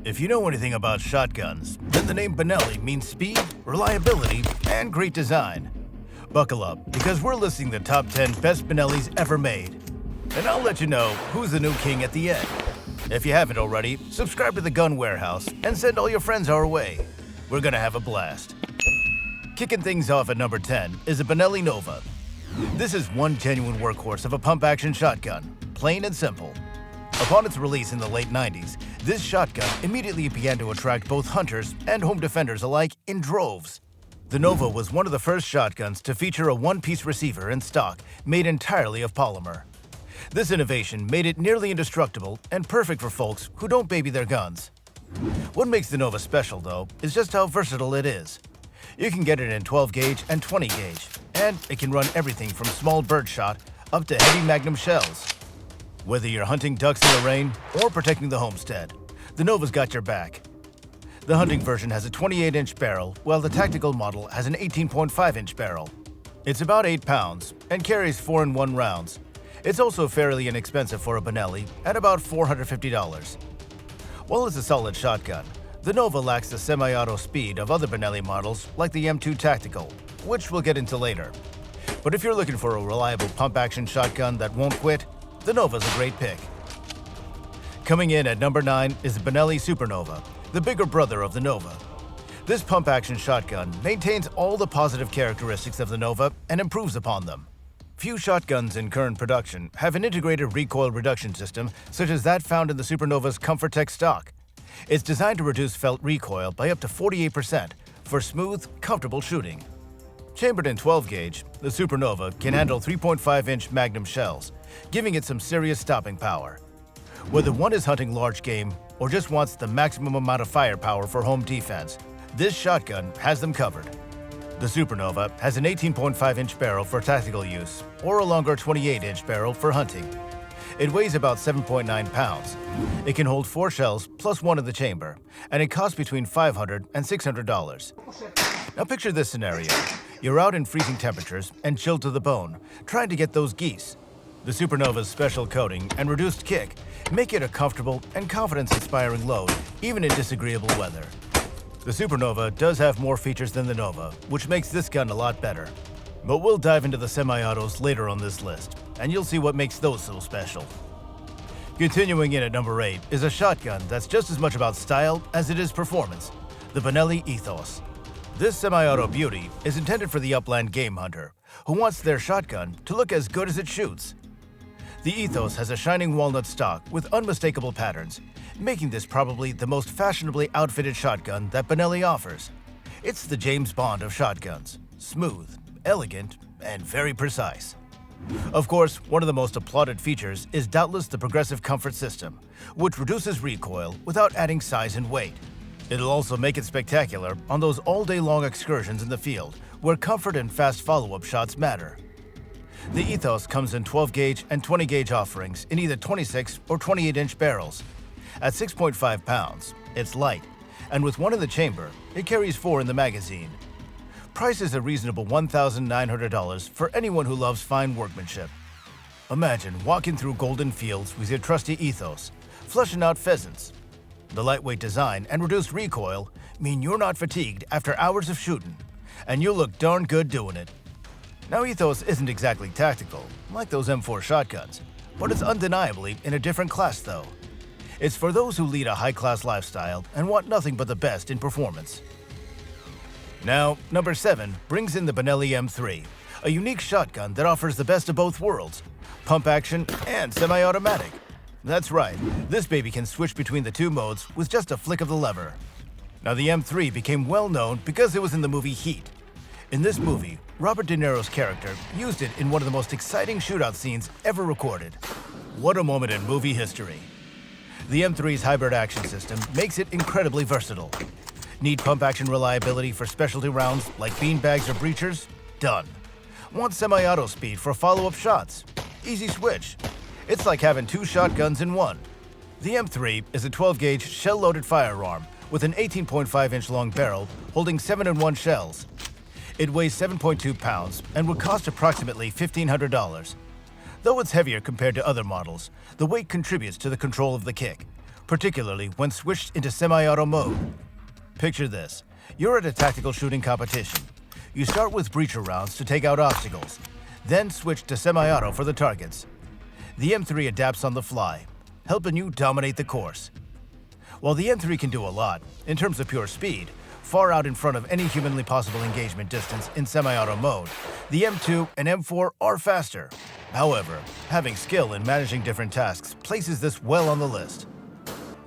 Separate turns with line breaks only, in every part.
If you know anything about shotguns, then the name Benelli means speed, reliability, and great design. Buckle up, because we're listing the top 10 best Benellis ever made. And I'll let you know who's the new king at the end. If you haven't already, subscribe to the Gun Warehouse and send all your friends our way. We're gonna have a blast. Kicking things off at number 10 is a Benelli Nova. This is one genuine workhorse of a pump-action shotgun, plain and simple. Upon its release in the late 90s, this shotgun immediately began to attract both hunters and home defenders alike in droves. The Nova was one of the first shotguns to feature a one-piece receiver in stock made entirely of polymer. This innovation made it nearly indestructible and perfect for folks who don't baby their guns. What makes the Nova special, though, is just how versatile it is. You can get it in 12 gauge and 20 gauge, and it can run everything from small birdshot up to heavy magnum shells. Whether you're hunting ducks in the rain or protecting the homestead, the Nova's got your back. The hunting version has a 28-inch barrel, while the tactical model has an 18.5-inch barrel. It's about 8 pounds and carries 4-in-1 rounds. It's also fairly inexpensive for a Benelli at about $450. While it's a solid shotgun, the Nova lacks the semi-auto speed of other Benelli models like the M2 Tactical, which we'll get into later. But if you're looking for a reliable pump-action shotgun that won't quit, the Nova's a great pick. Coming in at number 9 is the Benelli Supernova, the bigger brother of the Nova. This pump-action shotgun maintains all the positive characteristics of the Nova and improves upon them. Few shotguns in current production have an integrated recoil reduction system such as that found in the Supernova's ComfortTech stock. It's designed to reduce felt recoil by up to 48% for smooth, comfortable shooting. Chambered in 12 gauge, the Supernova can handle 3.5-inch magnum shells, giving it some serious stopping power. Whether one is hunting large game or just wants the maximum amount of firepower for home defense, this shotgun has them covered. The Supernova has an 18.5-inch barrel for tactical use or a longer 28-inch barrel for hunting. It weighs about 7.9 pounds. It can hold 4 shells plus one in the chamber, and it costs between $500 and $600. Now picture this scenario. You're out in freezing temperatures and chilled to the bone, trying to get those geese. The Supernova's special coating and reduced kick make it a comfortable and confidence-inspiring load, even in disagreeable weather. The Supernova does have more features than the Nova, which makes this gun a lot better. But we'll dive into the semi-autos later on this list, and you'll see what makes those so special. Continuing in at number 8 is a shotgun that's just as much about style as it is performance, the Benelli Ethos. This semi-auto beauty is intended for the upland game hunter, who wants their shotgun to look as good as it shoots. The Ethos has a shining walnut stock with unmistakable patterns, making this probably the most fashionably outfitted shotgun that Benelli offers. It's the James Bond of shotguns, smooth, elegant, and very precise. Of course, one of the most applauded features is doubtless the progressive comfort system, which reduces recoil without adding size and weight. It'll also make it spectacular on those all-day-long excursions in the field, where comfort and fast follow-up shots matter. The Ethos comes in 12 gauge and 20 gauge offerings in either 26 or 28-inch barrels. At 6.5 pounds, it's light, and with one in the chamber, it carries 4 in the magazine. Price is a reasonable $1,900 for anyone who loves fine workmanship. Imagine walking through golden fields with your trusty Ethos, flushing out pheasants. The lightweight design and reduced recoil mean you're not fatigued after hours of shooting, and you'll look darn good doing it. Now, Ethos isn't exactly tactical, like those M4 shotguns, but it's undeniably in a different class though. It's for those who lead a high-class lifestyle and want nothing but the best in performance. Now, number 7 brings in the Benelli M3, a unique shotgun that offers the best of both worlds, pump action and semi-automatic. That's right, this baby can switch between the two modes with just a flick of the lever. Now, the M3 became well known because it was in the movie Heat. In this movie, Robert De Niro's character used it in one of the most exciting shootout scenes ever recorded. What a moment in movie history. The M3's hybrid action system makes it incredibly versatile. Need pump-action reliability for specialty rounds like beanbags or breachers? Done. Want semi-auto speed for follow-up shots? Easy switch. It's like having 2 shotguns in one. The M3 is a 12-gauge shell-loaded firearm with an 18.5-inch long barrel holding 7-in-1 shells. It weighs 7.2 pounds and would cost approximately $1,500. Though it's heavier compared to other models, the weight contributes to the control of the kick, particularly when switched into semi-auto mode. Picture this. You're at a tactical shooting competition. You start with breacher rounds to take out obstacles, then switch to semi-auto for the targets. The M3 adapts on the fly, helping you dominate the course. While the M3 can do a lot, in terms of pure speed, far out in front of any humanly possible engagement distance in semi-auto mode, the M2 and M4 are faster. However, having skill in managing different tasks places this well on the list.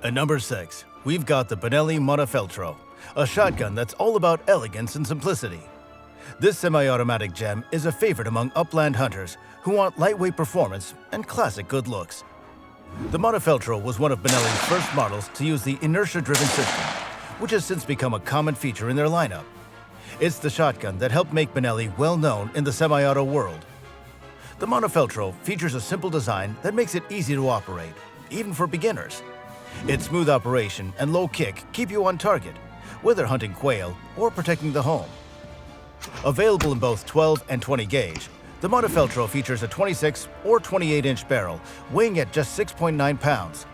At number 6, we've got the BENELLI Montefeltro, a shotgun that's all about elegance and simplicity. This semi-automatic gem is a favorite among upland hunters who want lightweight performance and classic good looks. The Montefeltro was one of BENELLI's first models to use the inertia-driven system, which has since become a common feature in their lineup. It's the shotgun that helped make BENELLI well-known in the semi-auto world. The Montefeltro features a simple design that makes it easy to operate, even for beginners. Its smooth operation and low kick keep you on target, whether hunting quail or protecting the home. Available in both 12 and 20 gauge, the Montefeltro features a 26 or 28-inch barrel weighing at just 6.9 pounds.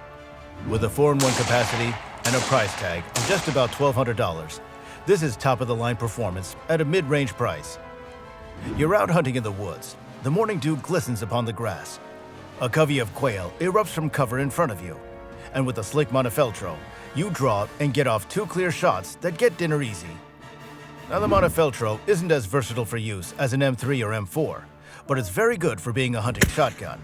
With a 4-in-1 capacity and a price tag of just about $1,200, this is top-of-the-line performance at a mid-range price. You're out hunting in the woods. The morning dew glistens upon the grass. A covey of quail erupts from cover in front of you. And with a slick Montefeltro, you draw and get off 2 clear shots that get dinner easy. Now, the Montefeltro isn't as versatile for use as an M3 or M4, but it's very good for being a hunting shotgun.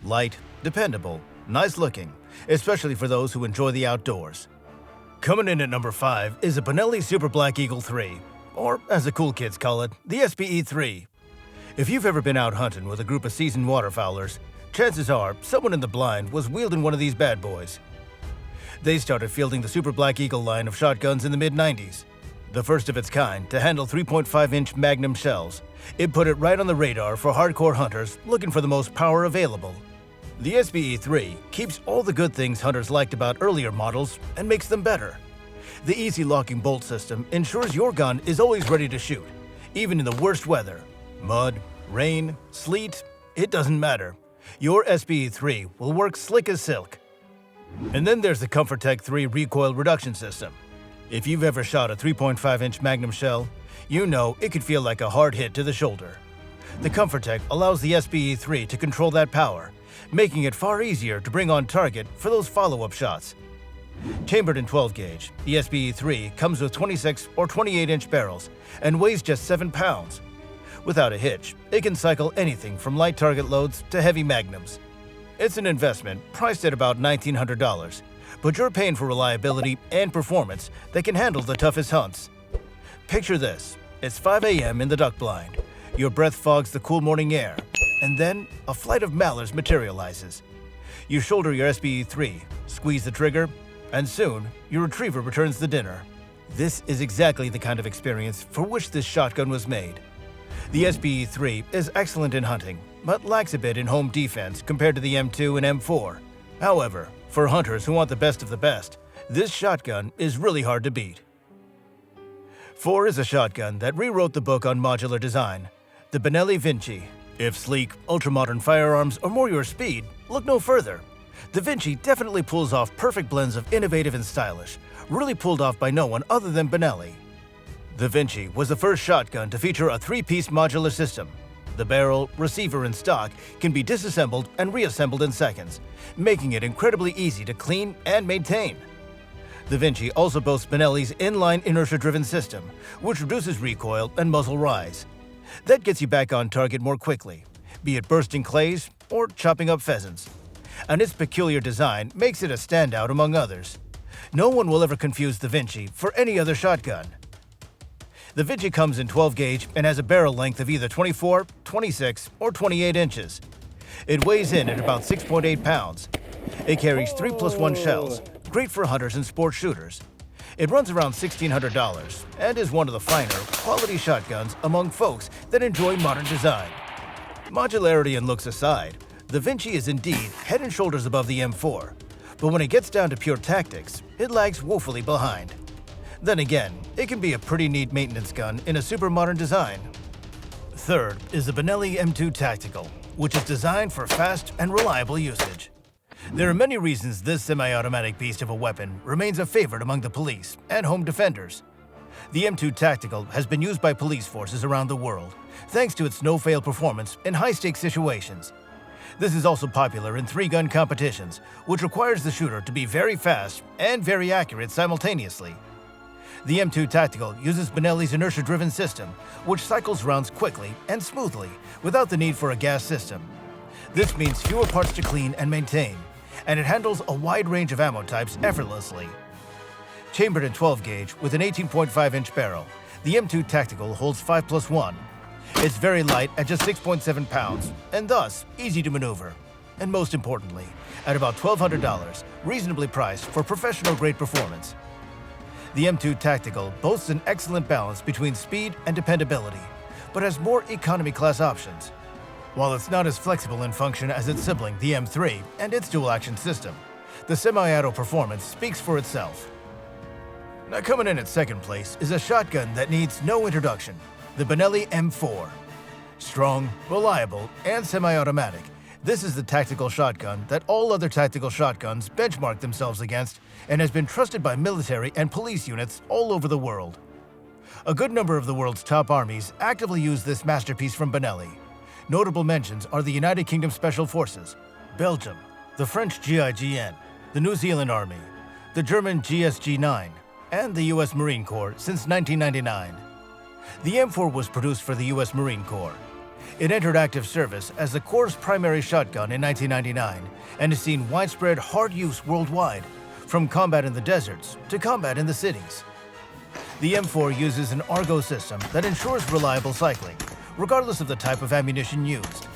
Light, dependable, nice looking, especially for those who enjoy the outdoors. Coming in at number 5 is a BENELLI Super Black Eagle 3, or as the cool kids call it, the SBE3. If you've ever been out hunting with a group of seasoned waterfowlers, chances are someone in the blind was wielding one of these bad boys. They started fielding the Super Black Eagle line of shotguns in the mid-90s. The first of its kind to handle 3.5-inch Magnum shells, it put it right on the radar for hardcore hunters looking for the most power available. The SBE3 keeps all the good things hunters liked about earlier models and makes them better. The easy locking bolt system ensures your gun is always ready to shoot, even in the worst weather. Mud, rain, sleet, it doesn't matter. Your SBE3 will work slick as silk. And then there's the ComfortTech 3 recoil reduction system. If you've ever shot a 3.5-inch Magnum shell, you know it could feel like a hard hit to the shoulder. The ComfortTech allows the SBE3 to control that power, making it far easier to bring on target for those follow-up shots. Chambered in 12 gauge, the SBE3 comes with 26 or 28-inch barrels and weighs just 7 pounds. Without a hitch, it can cycle anything from light target loads to heavy magnums. It's an investment priced at about $1,900, but you're paying for reliability and performance that can handle the toughest hunts. Picture this. It's 5 a.m. in the duck blind. Your breath fogs the cool morning air, and then a flight of mallards materializes. You shoulder your SBE3, squeeze the trigger, and soon your retriever returns the dinner. This is exactly the kind of experience for which this shotgun was made. The SBE3 is excellent in hunting, but lacks a bit in home defense compared to the M2 and M4. However, for hunters who want the best of the best, this shotgun is really hard to beat. 4 is a shotgun that rewrote the book on modular design, the BENELLI Vinci. If sleek, ultra-modern firearms are more your speed, look no further. The Vinci definitely pulls off perfect blends of innovative and stylish, really pulled off by no one other than BENELLI. The Vinci was the first shotgun to feature a 3-piece modular system. The barrel, receiver, and stock can be disassembled and reassembled in seconds, making it incredibly easy to clean and maintain. The Vinci also boasts BENELLI's inline inertia-driven system, which reduces recoil and muzzle rise. That gets you back on target more quickly, be it bursting clays or chopping up pheasants. And its peculiar design makes it a standout among others. No one will ever confuse the Vinci for any other shotgun. The Vinci comes in 12 gauge and has a barrel length of either 24, 26, or 28 inches. It weighs in at about 6.8 pounds. It carries 3+1 shells, great for hunters and sport shooters. It runs around $1,600 and is one of the finer, quality shotguns among folks that enjoy modern design. Modularity and looks aside, the Vinci is indeed head and shoulders above the M4, but when it gets down to pure tactics, it lags woefully behind. Then again, it can be a pretty neat maintenance gun in a super modern design. Third is the BENELLI M2 Tactical, which is designed for fast and reliable usage. There are many reasons this semi-automatic beast of a weapon remains a favorite among the police and home defenders. The M2 Tactical has been used by police forces around the world, thanks to its no-fail performance in high-stakes situations. This is also popular in three-gun competitions, which requires the shooter to be very fast and very accurate simultaneously. The M2 Tactical uses BENELLI's inertia-driven system, which cycles rounds quickly and smoothly without the need for a gas system. This means fewer parts to clean and maintain, and it handles a wide range of ammo types effortlessly. Chambered in 12-gauge with an 18.5-inch barrel, the M2 Tactical holds 5+1. It's very light at just 6.7 pounds, and thus easy to maneuver. And most importantly, at about $1,200, reasonably priced for professional-grade performance. The M2 Tactical boasts an excellent balance between speed and dependability, but has more economy-class options. While it's not as flexible in function as its sibling, the M3, and its dual-action system, the semi-auto performance speaks for itself. Now coming in at second place is a shotgun that needs no introduction, the BENELLI M4. Strong, reliable, and semi-automatic, this is the tactical shotgun that all other tactical shotguns benchmark themselves against and has been trusted by military and police units all over the world. A good number of the world's top armies actively use this masterpiece from BENELLI. Notable mentions are the United Kingdom Special Forces, Belgium, the French GIGN, the New Zealand Army, the German GSG-9, and the U.S. Marine Corps since 1999. The M4 was produced for the U.S. Marine Corps. It entered active service as the Corps' primary shotgun in 1999 and has seen widespread hard use worldwide, from combat in the deserts to combat in the cities. The M4 uses an Argo system that ensures reliable cycling, regardless of the type of ammunition used.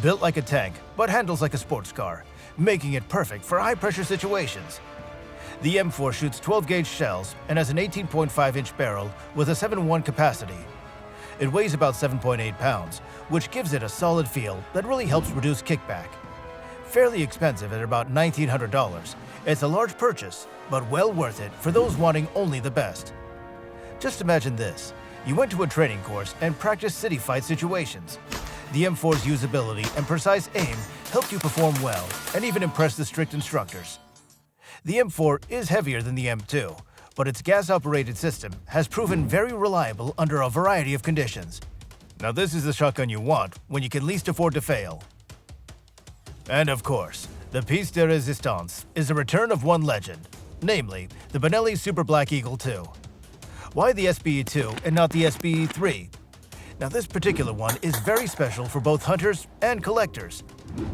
Built like a tank, but handles like a sports car, making it perfect for high-pressure situations. The M4 shoots 12-gauge shells and has an 18.5-inch barrel with a 7.1 capacity. It weighs about 7.8 pounds, which gives it a solid feel that really helps reduce kickback. Fairly expensive at about $1,900, it's a large purchase, but well worth it for those wanting only the best. Just imagine this. You went to a training course and practiced city fight situations. The M4's usability and precise aim helped you perform well and even impress the strict instructors. The M4 is heavier than the M2, but its gas-operated system has proven very reliable under a variety of conditions. Now this is the shotgun you want when you can least afford to fail. And of course, the piece de resistance is the return of one legend, namely the BENELLI Super Black Eagle II. Why the SBE2 and not the SBE3? Now this particular one is very special for both hunters and collectors.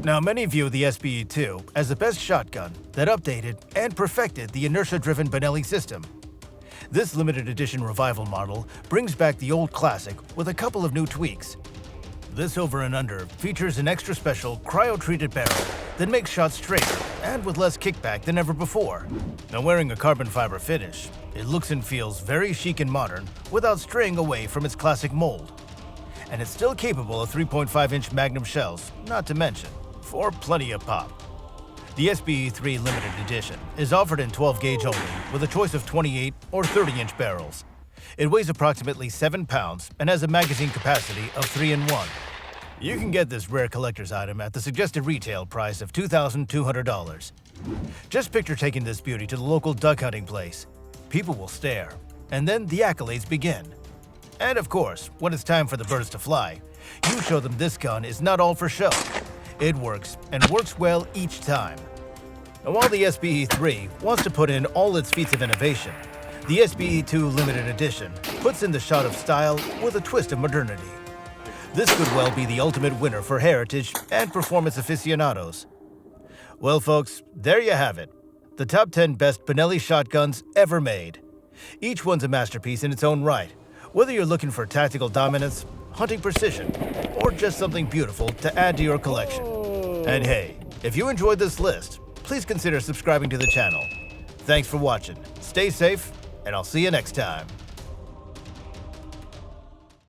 Now many view the SBE2 as the best shotgun that updated and perfected the inertia-driven BENELLI system. This limited edition revival model brings back the old classic with a couple of new tweaks. This over and under features an extra special cryo-treated barrel that makes shots straighter and with less kickback than ever before. Now wearing a carbon fiber finish, it looks and feels very chic and modern without straying away from its classic mold. And it's still capable of 3.5-inch Magnum shells, not to mention, for plenty of pop. The SBE3 Limited Edition is offered in 12-gauge only, with a choice of 28 or 30-inch barrels. It weighs approximately 7 pounds and has a magazine capacity of 3-in-1. You can get this rare collector's item at the suggested retail price of $2,200. Just picture taking this beauty to the local duck hunting place. People will stare, and then the accolades begin. And of course, when it's time for the birds to fly, you show them this gun is not all for show. It works, and works well each time. And while the SBE3 wants to put in all its feats of innovation, the SBE2 Limited Edition puts in the shot of style with a twist of modernity. This could well be the ultimate winner for heritage and performance aficionados. Well folks, there you have it. The top 10 best BENELLI shotguns ever made. Each one's a masterpiece in its own right, whether you're looking for tactical dominance, hunting precision, or just something beautiful to add to your collection. And hey, if you enjoyed this list, please consider subscribing to the channel. Thanks for watching, stay safe, and I'll see you next time.